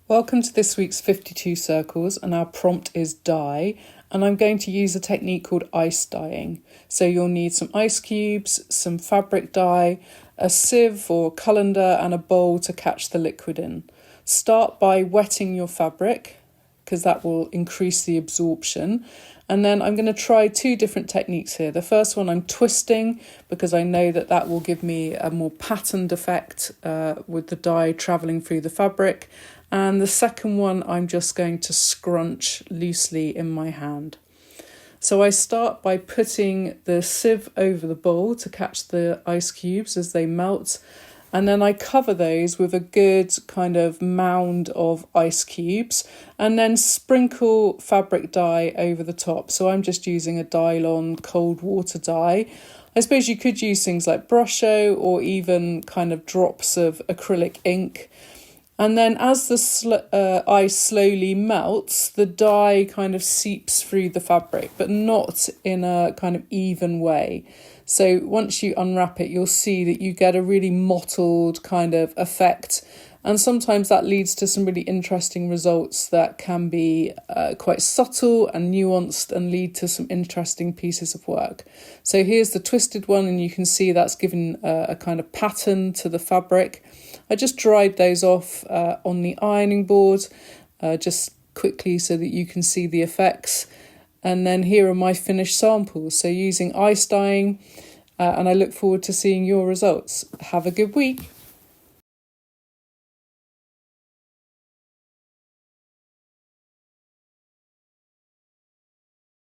Welcome to this week's 52 Circles, and our prompt is dye, and I'm going to use a technique called ice dyeing. So you'll need some ice cubes, some fabric dye, a sieve or colander and a bowl to catch the liquid in. Start by wetting your fabric because that will increase the absorption. And then I'm going to try two different techniques here. The first one I'm twisting because I know that will give me a more patterned effect with the dye travelling through the fabric. And the second one I'm just going to scrunch loosely in my hand. So I start by putting the sieve over the bowl to catch the ice cubes as they melt. And then I cover those with a good kind of mound of ice cubes and then sprinkle fabric dye over the top. So I'm just using a Dylon cold water dye. I suppose you could use things like Brusho or even kind of drops of acrylic ink. And then as the ice slowly melts, the dye kind of seeps through the fabric, but not in a kind of even way. So once you unwrap it, you'll see that you get a really mottled kind of effect. And sometimes that leads to some really interesting results that can be quite subtle and nuanced and lead to some interesting pieces of work. So here's the twisted one, and you can see that's given a kind of pattern to the fabric. I just dried those off on the ironing board just quickly so that you can see the effects. And then here are my finished samples. So using ice dyeing, and I look forward to seeing your results. Have a good week.